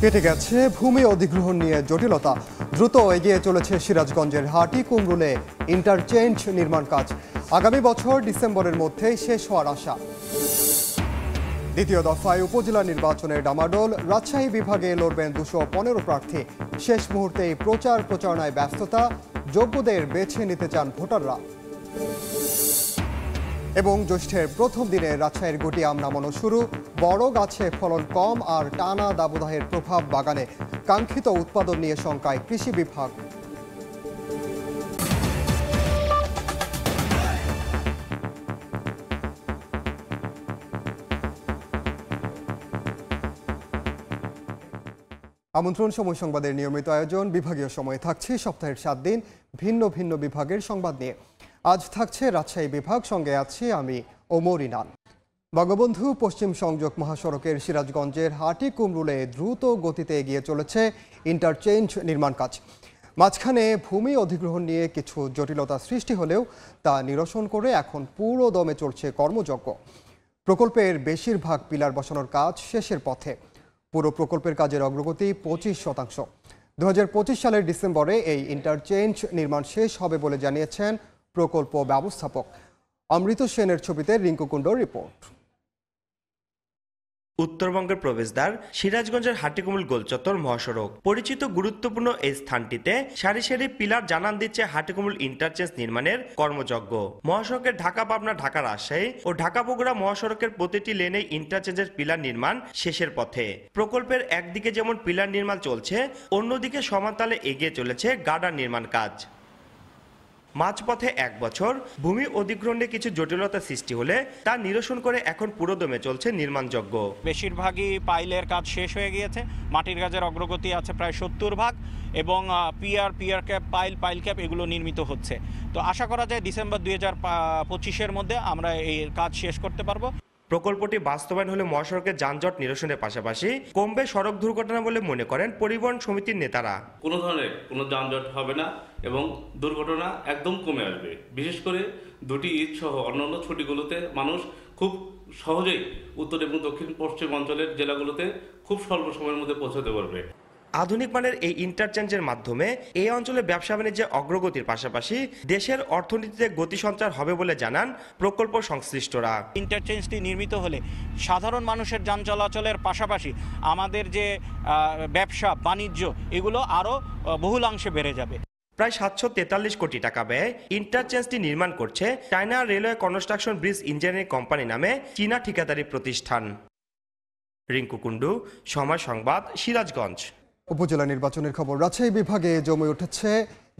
কেটে গেছে ভূমি অধিগ্রহণ নিয়ে জটিলতা। দ্রুত এগিয়ে চলেছে সিরাজগঞ্জের হাটি কুমরুলে ইন্টারচেঞ্জ নির্মাণ কাজ। আগামী বছর ডিসেম্বরের মধ্যেই শেষ হওয়ার আশা। দ্বিতীয় দফায় উপজেলা নির্বাচনের ডামাডোল। রাজশাহী বিভাগে লড়বেন 215 প্রার্থী। শেষ মুহূর্তেই প্রচার প্রচারণায় ব্যস্ততা। যোগ্যদের বেছে নিতে চান ভোটাররা। এবং জ্যৈষ্ঠের প্রথম দিনে রাজশাহীর গুটি আম নামানো শুরু। বড় গাছে ফলন কম আর টানা দাবদাহের প্রভাব বাগানে। কাঙ্ক্ষিত উৎপাদন নিয়ে শঙ্কায় কৃষি বিভাগ। আমন্ত্রণ সময় সংবাদের নিয়মিত আয়োজন। বিভাগীয় সময়ে থাকছে সপ্তাহের 7 দিন ভিন্ন ভিন্ন বিভাগের সংবাদ নিয়ে। আজ থাকছে রাজশাহী বিভাগ, সঙ্গে আছি আমি ওমর ইনান। বঙ্গবন্ধু পশ্চিম সংযোগ মহাসড়কের সিরাজগঞ্জের হাটি কুমরুলে দ্রুত গতিতে এগিয়ে চলেছে ইন্টারচেঞ্জ নির্মাণ কাজ। মাঝখানে ভূমি অধিগ্রহণ নিয়ে কিছু জটিলতা সৃষ্টি হলেও তা নিরসন করে এখন পুরো দমে চলছে কর্মযজ্ঞ। প্রকল্পের বেশিরভাগ পিলার বসানোর কাজ শেষের পথে। পুরো প্রকল্পের কাজের অগ্রগতি 25%। 2025 সালের ডিসেম্বরে এই ইন্টারচেঞ্জ নির্মাণ শেষ হবে বলে জানিয়েছেন প্রকল্প ব্যবস্থাপক। অমৃত সেনের ছবিতে রিঙ্কু কুণ্ডর রিপোর্ট। উত্তরবঙ্গের প্রবেশদ্বার সিরাজগঞ্জের হাটিকুমরুল গোলচত্বর মহাসড়ক। পরিচিত গুরুত্বপূর্ণ এই স্থানটিতে সারি সারি পিলার জানান দিচ্ছে হাটিকুমরুল ইন্টারচেঞ্জ নির্মাণের কর্মযজ্ঞ। মহাসড়কের ঢাকা পাবনা, ঢাকা রাজশাহী ও ঢাকা বগুড়া মহাসড়কের প্রতিটি লেনে ইন্টারচেঞ্জের পিলার নির্মাণ শেষের পথে। প্রকল্পের একদিকে যেমন পিলার নির্মাণ চলছে, অন্যদিকে সমানতালে এগিয়ে চলেছে গার্ডার নির্মাণ কাজ। মাঝপথে 1 বছর ভূমি অধিগ্রহণে কিছু জটিলতা সৃষ্টি হলে তা নিরসন করে এখন পুরোদমে চলছে নির্মাণযজ্ঞ। বেশিরভাগই পাইলের কাজ শেষ হয়ে গিয়েছে। মাটির কাজের অগ্রগতি আছে প্রায় 70 এবং পিয়ার ক্যাপ, পাইল ক্যাপ এগুলো নির্মিত হচ্ছে। তো আশা করা যায় ডিসেম্বর 2025-এর মধ্যে আমরা এই কাজ শেষ করতে পারবো। প্রকল্পটি বাস্তবায়ন হলে মহাসড়কের যানজট নিরসনের পাশাপাশি কমবে সড়ক দুর্ঘটনা বলে মনে করেন পরিবহন সমিতির নেতারা। কোনো ধরনের কোনো যানজট হবে না এবং দুর্ঘটনা একদম কমে আসবে। বিশেষ করে দুটি ঈদ সহ অন্যান্য ছুটিগুলোতে মানুষ খুব সহজেই উত্তর এবং দক্ষিণ পশ্চিম অঞ্চলের জেলাগুলোতে খুব স্বল্প সময়ের মধ্যে পৌঁছাতে পারবে। আধুনিক মানের এই ইন্টারচেঞ্জের মাধ্যমে এই অঞ্চলে ব্যবসা বাণিজ্যে অগ্রগতির পাশাপাশি দেশের অর্থনীতিতে গতি সঞ্চার হবে বলে জানান প্রকল্প সংশ্লিষ্টরা। ইন্টারচেঞ্জটি নির্মিত হলে সাধারণ মানুষের যান চলাচলের পাশাপাশি আমাদের যে ব্যবসা বাণিজ্য এগুলো আরও বহুলাংশে বেড়ে যাবে। প্রায় 743 কোটি টাকা ব্যয়ে ইন্টারচেঞ্জটি নির্মাণ করছে China railway construction bridge engineering company নামে চীনা ঠিকাদারি প্রতিষ্ঠান। রিঙ্কু কুণ্ডু, সময় সংবাদ, সিরাজগঞ্জ। উপজেলা নির্বাচনের খবর। রাজশাহী বিভাগে জমে উঠেছে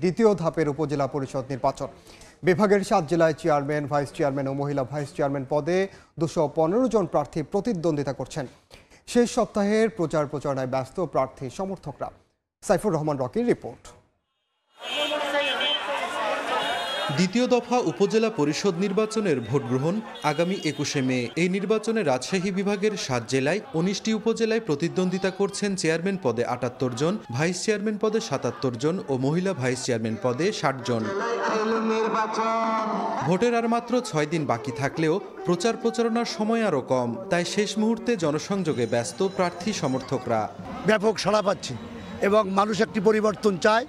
দ্বিতীয় ধাপের উপজেলা পরিষদ নির্বাচন। বিভাগের 7 জেলায় চেয়ারম্যান, ভাইস চেয়ারম্যান ও মহিলা ভাইস চেয়ারম্যান পদে 215 জন প্রার্থী প্রতিদ্বন্দ্বিতা করছেন। শেষ সপ্তাহের প্রচার প্রচারণায় ব্যস্ত প্রার্থী সমর্থকরা। সাইফুর রহমান রকির রিপোর্ট। দ্বিতীয় দফা উপজেলা পরিষদ নির্বাচনের ভোট গ্রহণ আগামী 21শে মে। এই নির্বাচনে রাজশাহী বিভাগের 7 জেলায় 19টি উপজেলায় প্রতিদ্বন্দ্বিতা করছেন চেয়ারম্যান পদে 78 জন, ভাইস চেয়ারম্যান পদে 77 জন ও মহিলা ভাইস চেয়ারম্যান পদে 60 জন। ভোটের আর মাত্র 6 দিন বাকি থাকলেও প্রচার প্রচারণার সময় আরও কম, তাই শেষ মুহূর্তে জনসংযোগে ব্যস্ত প্রার্থী সমর্থকরা। ব্যাপক সাড়া পাচ্ছে এবং মানুষ একটি পরিবর্তন চায়,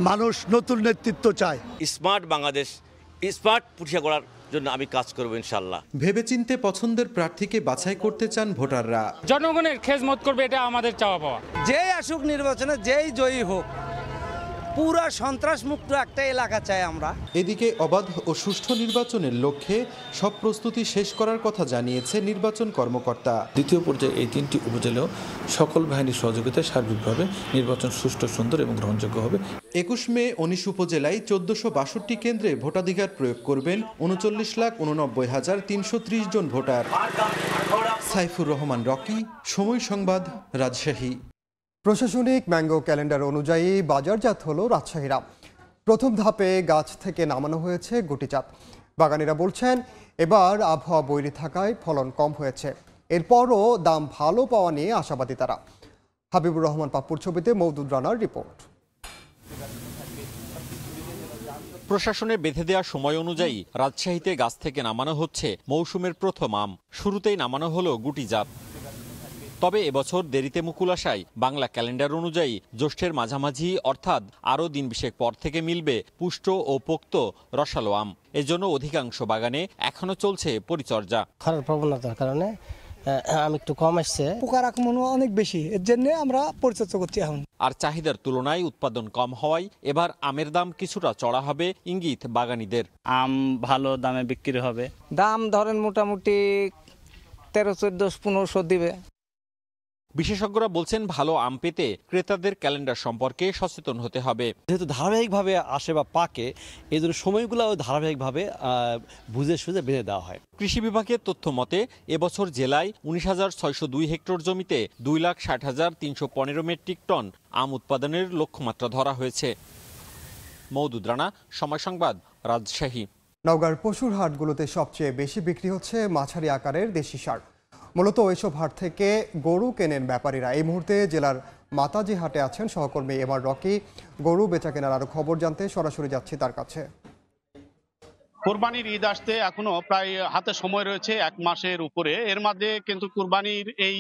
মানুষ নতুন নেতৃত্ব চায়। স্মার্ট বাংলাদেশ, স্মার্ট পুঠিয়া করার জন্য আমি কাজ করব ইনশাআল্লাহ। ভেবেচিন্তে পছন্দের প্রার্থীকে বাছাই করতে চান ভোটাররা। জনগণের খেদমত করবে, এটা আমাদের চাওয়া পাওয়া। যেই আসুক নির্বাচনে, যেই জয়ী হোক, পুরা সন্ত্রাস মুক্ত একটা এলাকা চাই আমরা। এদিকে অবাধ ও সুষ্ঠু নির্বাচনের লক্ষ্যে সব প্রস্তুতি শেষ করার কথা জানিয়েছে নির্বাচন কর্মকর্তা। দ্বিতীয় পর্যায়ে এই 3টি উপজেলাও সকল বাহিনীর সহযোগিতায় সার্বিকভাবে নির্বাচন সুষ্ঠু, সুন্দর এবং গ্রহণযোগ্য হবে। 21 মে 19 উপজেলায় 1462 কেন্দ্রে ভোটাধিকার প্রয়োগ করবেন 39,89,330 জন ভোটার। সাইফুর রহমান রকি, সময় সংবাদ, রাজশাহী। প্রশাসনিক ম্যাঙ্গো ক্যালেন্ডার অনুযায়ী বাজারজাত হলো রাজশাহীরা। প্রথম ধাপে গাছ থেকে নামানো হয়েছে গুটিজাত। বাগানীরা বলছেন এবার আবহাওয়া বৈরী থাকায় ফলন কম হয়েছে। এরপরও দাম ভালো পাওয়া নিয়ে আশাবাদী তারা। হাবিবুর রহমান পাপ্পুর ছবিতে মওদুদ রানার রিপোর্ট। প্রশাসনের বেঁধে দেওয়া সময় অনুযায়ী রাজশাহীতে গাছ থেকে নামানো হচ্ছে মৌসুমের প্রথম আম। শুরুতেই নামানো হলো গুটিজাত। তবে এবছর দেরিতে মুকুল আসায় বাংলা ক্যালেন্ডার অনুযায়ী জ্যৈষ্ঠের মাঝামাঝি অর্থাৎ আরও দিন বিশেক পর থেকে মিলবে পুষ্ট ও পোক্ত রসালো আম। এজন্য অধিকাংশ বাগানে এখনো চলছে পরিচর্যা। খরার প্রবণতার কারণে আম একটু কম আসছে, পোকার আক্রমণ অনেক বেশি, এর জন্য আমরা পরিচর্যা করছি এখন। আর চাহিদার তুলনায় উৎপাদন কম হওয়ায় এবার আমের দাম কিছুটা চড়া হবে ইঙ্গিত বাগানীদের। আম ভালো দামে বিক্রি হবে। দাম ধরেন মোটামুটি 13, 14, 1500 দিবে। বিশেষজ্ঞরা বলছেন ভালো আম পেতে ক্রেতাদের ক্যালেন্ডার সম্পর্কে সচেতন হতে হবে। যেহেতু ধারাবাহিকভাবে আসে বা পাকে, এই জন্য সময়গুলো ধারাবাহিকভাবে বুঝে সুঝে বেঁধে দেওয়া হয়। কৃষি বিভাগের তথ্য মতে এবছর জেলায় 19,602 হেক্টর জমিতে 2,60,315 মেট্রিক টন আম উৎপাদনের লক্ষ্যমাত্রা ধরা হয়েছে। মওদুদ রানা, সময় সংবাদ, রাজশাহী। নওগাঁর পশুর হাটগুলোতে সবচেয়ে বেশি বিক্রি হচ্ছে মাঝারি আকারের দেশি ষাঁড়। মূলত ওইসব হাট থেকে গরু কেনেন ব্যাপারীরা। এই মুহূর্তে জেলার মাতাজি হাটে আছেন সহকর্মী এবার রকি। গরু বেচা কেনার আরো খবর জানতে সরাসরি যাচ্ছি তার কাছে। কুরবানির ঈদ আসতে এখনো প্রায় হাতে সময় রয়েছে 1 মাসের উপরে। এর মাঝে কিন্তু কুরবানির এই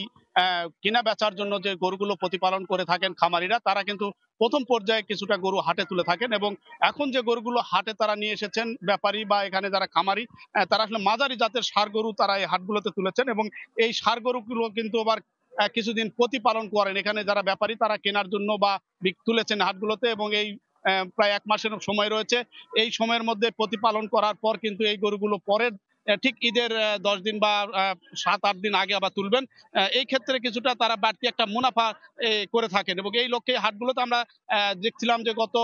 কিনা বেচার জন্য যে গরুগুলো প্রতিপালন করে থাকেন খামারিরা, তারা কিন্তু প্রথম পর্যায়ে কিছুটা গরু হাটে তুলে থাকেন এবং এখন যে গরুগুলো হাটে তারা নিয়ে এসেছেন ব্যাপারী বা এখানে যারা খামারি, তারা আসলে মাঝারি জাতের ষাঁড় গরু তারা এই হাটগুলোতে তুলেছেন এবং এই ষাঁড় গরুগুলো কিন্তু আবার কিছুদিন প্রতিপালন করেন এখানে যারা ব্যাপারী, তারা কেনার জন্য বা তুলেছেন হাটগুলোতে এবং এই প্রায় 1 মাসের সময় রয়েছে। এই সময়ের মধ্যে প্রতিপালন করার পর কিন্তু এই গরুগুলো পরের ঠিক ঈদের 10 দিন বা 7-8 দিন আগে আবার তুলবেন। এই ক্ষেত্রে কিছুটা তারা বাড়তি একটা মুনাফা করে থাকেন এবং এই লক্ষ্যে হাটগুলোতে আমরা দেখছিলাম যে গত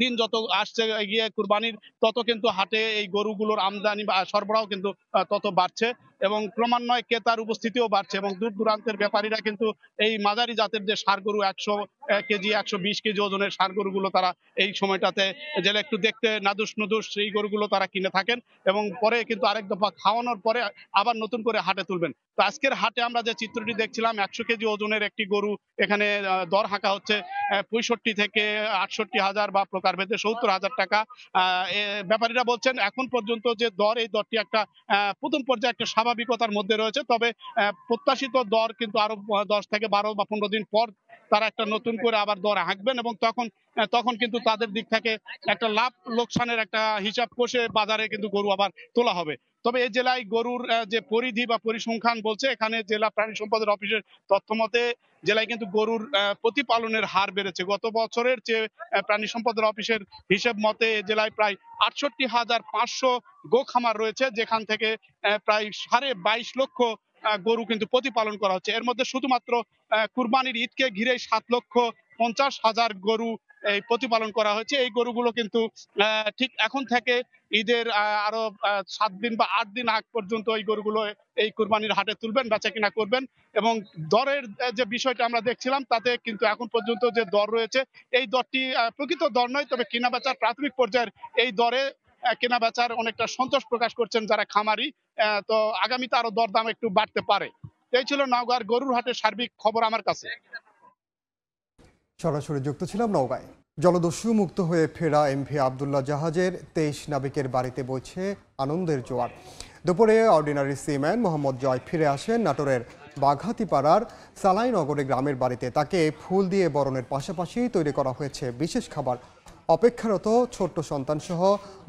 দিন যত আসছে গিয়ে কুরবানির, তত কিন্তু হাটে এই গরুগুলোর আমদানি বা সরবরাহ কিন্তু তত বাড়ছে এবং ক্রমান্বয়ে ক্রেতার উপস্থিতিও বাড়ছে এবং দূর দূরান্তের ব্যাপারীরা কিন্তু এই মাঝারি জাতের যে ষাঁড় গরু 100 কেজি 120 কেজি ওজনের ষাঁড় গরুগুলো তারা এই সময়টাতে জেলে একটু দেখতে নাদুস নুদুস সেই গরুগুলো তারা কিনে থাকেন এবং পরে কিন্তু আরেক দফা খাওয়ানোর পরে আবার নতুন করে হাটে তুলবেন। তো আজকের হাটে আমরা যে চিত্রটি দেখছিলাম, 100 কেজি ওজনের একটি গরু এখানে দর হাঁকা হচ্ছে 65 থেকে 68,000 বা প্রকারভেদে 70,000 টাকা। ব্যাপারীরা বলছেন এখন পর্যন্ত যে দর, এই দরটি একটা প্রথম পর্যায়ে একটা স্বাভাবিকতার মধ্যে রয়েছে, তবে প্রত্যাশিত দর কিন্তু আরো 10 থেকে 12 বা 15 দিন পর তারা একটা নতুন করে আবার দর হাঁকবেন এবং তখন কিন্তু তাদের দিক থেকে একটা লাভ লোকসানের একটা হিসাব কষে বাজারে কিন্তু গরু আবার তোলা হবে। তবে এই জেলায় গরুর যে পরিধি বা পরিসংখ্যান বলছে, এখানে জেলা প্রাণী সম্পদের অফিসের তথ্য মতে জেলায় কিন্তু গরুর প্রতিপালনের হার বেড়েছে। গত বছরের যে প্রাণী সম্পদের অফিসের হিসেব মতে জেলায় প্রায় 68,500 গো খামার রয়েছে, যেখান থেকে প্রায় 22.5 লক্ষ গরু কিন্তু প্রতিপালন করা হচ্ছে। এর মধ্যে শুধুমাত্র কুরবানির ঈদকে ঘিরে 7,50,000 গরু এই প্রতিপালন করা হয়েছে। এই গরুগুলো কিন্তু ঠিক এখন থেকে ঈদের আরো 7 দিন বা 8 দিন আগ পর্যন্ত এই গরুগুলো এই কুরবানির হাটে তুলবেন, বেচা কিনা করবেন এবং দরের যে বিষয়টা আমরা দেখছিলাম, তাতে কিন্তু এখন পর্যন্ত যে দর রয়েছে এই দরটি প্রকৃত দর নয়, তবে কেনা বেচার প্রাথমিক পর্যায়ের এই দরে কেনা বেচার অনেকটা সন্তোষ প্রকাশ করছেন যারা খামারি। তো আগামীতে আরো দরদাম একটু বাড়তে পারে। এই ছিল নওগাঁর গরুর হাটের সার্বিক খবর আমার কাছে। সরাসরি যুক্ত ছিলাম নওগাঁয়। জলদস্যু মুক্ত হয়ে ফেরা এমভি আবদুল্লাহ জাহাজের 23 নাবিকের বাড়িতে বইছে আনন্দের জোয়ার। দুপুরে অর্ডিনারি সিম্যান মোহাম্মদ জয় ফিরে আসেন নাটোরের বাঘাতিপাড়ার সালাইনগরে গ্রামের বাড়িতে। তাকে ফুল দিয়ে বরণের পাশাপাশি তৈরি করা হয়েছে বিশেষ খাবার। অপেক্ষারত ছোট্ট সন্তানসহ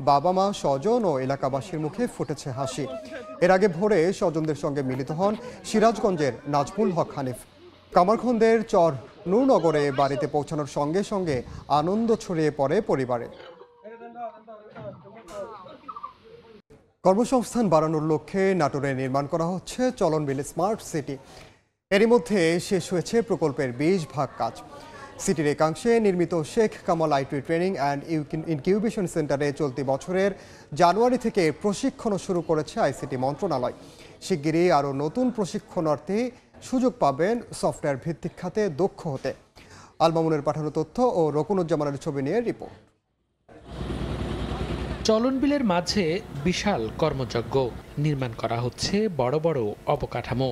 বাবা মা, স্বজন ও এলাকাবাসীর মুখে ফুটেছে হাসি। এর আগে ভোরে স্বজনদের সঙ্গে মিলিত হন সিরাজগঞ্জের নাজমুল হক হানিফ। কামারখন্দের চর নূরনগরে বাড়িতে পৌঁছানোর সঙ্গে সঙ্গে আনন্দ ছড়িয়ে পড়ে পরিবারে। কর্মসংস্থান বাড়ানোর লক্ষ্যে নাটোরে নির্মাণ করা হচ্ছে চলনবিল স্মার্ট সিটি। এরই মধ্যে শেষ হয়েছে প্রকল্পের 20 ভাগ কাজ। সিটির একাংশে নির্মিত Sheikh Kamal IT training and incubation সেন্টারে চলতি বছরের জানুয়ারি থেকে প্রশিক্ষণও শুরু করেছে আইসিটি মন্ত্রণালয়। শিগগিরই আরও নতুন প্রশিক্ষণার্থী সুযোগ পাবেন সফটওয়্যার ভিত্তিক খাতে দক্ষ হতে। আলমামুনের পাঠানো তথ্য ও রকুনুজ্জামানের ছবি নিয়ে রিপোর্ট। চলনবিলের মাঝে বিশাল কর্মযজ্ঞ, নির্মাণ করা হচ্ছে বড় বড় অবকাঠামো।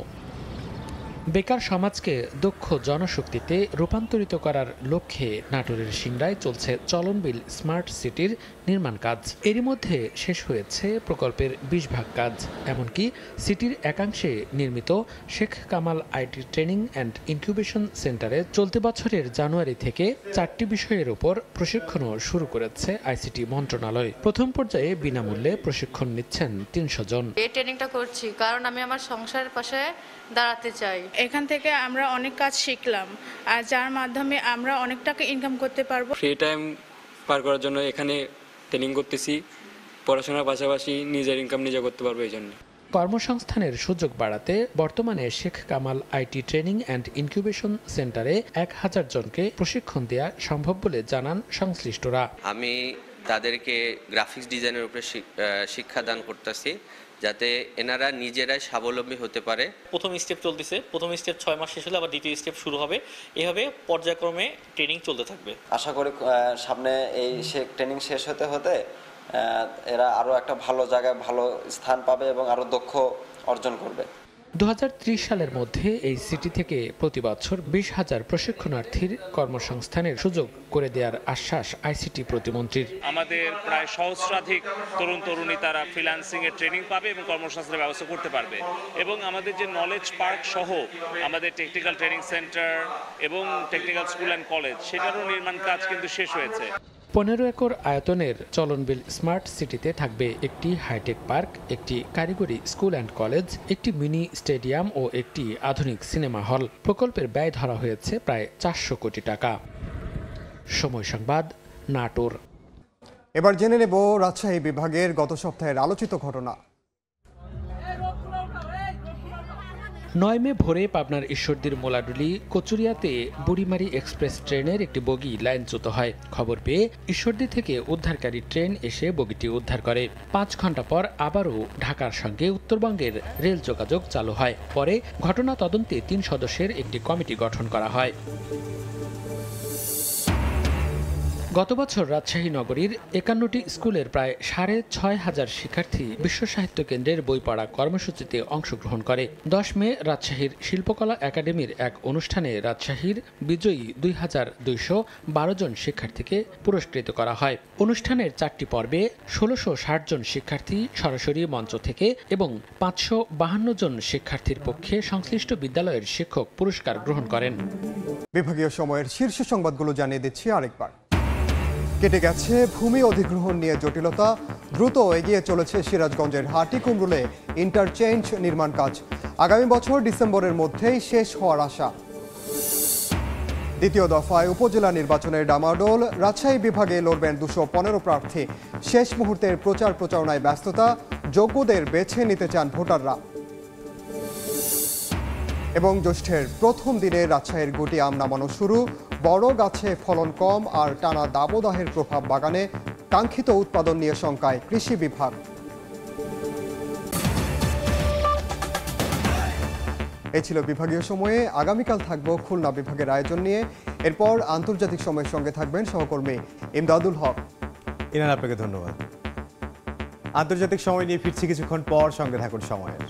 বেকার সমাজকে দক্ষ জনশক্তিতে রূপান্তরিত করার লক্ষ্যে নাটোরের সিংড়ায় চলছে চলনবিল স্মার্ট সিটির নির্মাণ কাজ। এরই মধ্যে শেষ হয়েছে প্রকল্পের 20 ভাগ কাজ। এমনকি সিটির একাংশে নির্মিত Sheikh Kamal IT training and incubation সেন্টারে চলতি বছরের জানুয়ারি থেকে 4টি বিষয়ের উপর প্রশিক্ষণও শুরু করেছে আইসিটি মন্ত্রণালয়। প্রথম পর্যায়ে বিনামূল্যে প্রশিক্ষণ নিচ্ছেন 300 জন। এই ট্রেনিংটা করছি কারণ আমি আমার সংসারের পাশে দাঁড়াতে চাই। এখান থেকে আমরা অনেক কাজ শিখলাম, আর যার মাধ্যমে আমরা অনেক টাকা ইনকাম করতে পারবো। ফ্রি টাইম পার করার জন্য এখানে ট্রেনিং করতেছি, পড়াশোনার পাশাপাশি নিজের ইনকাম নিজে করতে পারবো এই জন্য। কর্মসংস্থানের সুযোগ বাড়াতে বর্তমানে Sheikh Kamal IT training and incubation সেন্টারে 1000 জনকে প্রশিক্ষণ দেওয়া সম্ভব বলে জানান সংশ্লিষ্টরা। আমি তাদেরকে গ্রাফিক্স ডিজাইনের উপরে শিক্ষাদান করতেছি, যাতে এনারা নিজেরাই স্বাবলম্বী হতে পারে। প্রথম স্টেপ চলতেছে, প্রথম স্টেপ 6 মাস শেষ হলে আবার দ্বিতীয় স্টেপ শুরু হবে। এভাবে পর্যায়ক্রমে ট্রেনিং চলতে থাকবে। আশা করি সামনে এই ট্রেনিং শেষ হতে হতে এরা আরও একটা ভালো জায়গায় ভালো স্থান পাবে এবং আরও দক্ষ অর্জন করবে। 2030 সালের মধ্যে এই সিটি থেকে প্রতি বছর 20,000 প্রশিক্ষণার্থীর কর্মসংস্থানের সুযোগ করে দেওয়ার আশ্বাস আইসিটি প্রতিমন্ত্রীর। আমাদের প্রায় সহস্রাধিক তরুণ তরুণী তারা ফ্রিল্যান্সিং এর ট্রেনিং পাবে এবং কর্মসংস্থানের ব্যবস্থা করতে পারবে। এবং আমাদের যে নলেজ পার্ক সহ আমাদের টেকনিক্যাল ট্রেনিং সেন্টার এবং টেকনিক্যাল স্কুল অ্যান্ড কলেজ, সেটারও নির্মাণ কাজ কিন্তু শেষ হয়েছে। 15 একর আয়তনের চলনবিল স্মার্ট সিটিতে থাকবে একটি হাইটেক পার্ক, একটি কারিগরি স্কুল অ্যান্ড কলেজ, একটি মিনি স্টেডিয়াম ও একটি আধুনিক সিনেমা হল। প্রকল্পের ব্যয় ধরা হয়েছে প্রায় 400 কোটি টাকা। সময় সংবাদ, নাটোর। এবার জেনে নেব রাজশাহী বিভাগের গত সপ্তাহের আলোচিত ঘটনা। 9 মে ভোরে পাবনার ঈশ্বরদীর মোলাডুলি কচুরিয়াতে বুড়িমারি এক্সপ্রেস ট্রেনের একটি বগি লাইনচ্যুত হয়। খবর পেয়ে ঈশ্বরদী থেকে উদ্ধারকারী ট্রেন এসে বগিটি উদ্ধার করে। 5 ঘন্টা পর আবারও ঢাকার সঙ্গে উত্তরবঙ্গের রেল যোগাযোগ চালু হয়। পরে ঘটনা তদন্তে 3 সদস্যের একটি কমিটি গঠন করা হয়। গত বছর রাজশাহী নগরীর 51টি স্কুলের প্রায় 6,500 শিক্ষার্থী বিশ্ব সাহিত্য কেন্দ্রের বই পড়া কর্মসূচিতে অংশগ্রহণ করে। 10 মে রাজশাহীর শিল্পকলা একাডেমির এক অনুষ্ঠানে রাজশাহীর বিজয়ী 2212 জন শিক্ষার্থীকে পুরস্কৃত করা হয়। অনুষ্ঠানের 4টি পর্বে 1660 জন শিক্ষার্থী সরাসরি মঞ্চ থেকে এবং 552 জন শিক্ষার্থীর পক্ষে সংশ্লিষ্ট বিদ্যালয়ের শিক্ষক পুরস্কার গ্রহণ করেন। বিভাগীয় সময়ের শীর্ষ সংবাদগুলো জানিয়ে দিচ্ছি আরেকবার। কেটে গেছে ভূমি অধিগ্রহণ নিয়ে জটিলতা, দ্রুত এগিয়ে চলেছে সিরাজগঞ্জের হাটিকুমরুলে ইন্টারচেঞ্জ নির্মাণ কাজ। আগামী বছর ডিসেম্বরের মধ্যেই শেষ হওয়ার আশা। দ্বিতীয় দফায় উপজেলা নির্বাচনের ডামাডোল, রাজশাহী বিভাগে লড়বেন 215 প্রার্থী। শেষ মুহূর্তের প্রচার প্রচারণায় ব্যস্ততা, যোগ্যদের বেছে নিতে চান ভোটাররা। এবং জ্যৈষ্ঠের প্রথম দিনে রাজশাহীর গুটি আম নামানো শুরু, বড় গাছে ফলন কম আর টানা দাবদাহের প্রভাব বাগানে, কাঙ্ক্ষিত উৎপাদন নিয়ে শঙ্কায় কৃষি বিভাগ। এই ছিল বিভাগীয় সময়ে। আগামীকাল থাকবো খুলনা বিভাগের আয়োজন নিয়ে। এরপর আন্তর্জাতিক সময়ের সঙ্গে থাকবেন সহকর্মী ইমদাদুল হক। ইনান, আপনাকে ধন্যবাদ। আন্তর্জাতিক সময় নিয়ে ফিরছি কিছুক্ষণ পর, সঙ্গে থাকুন সময়ের।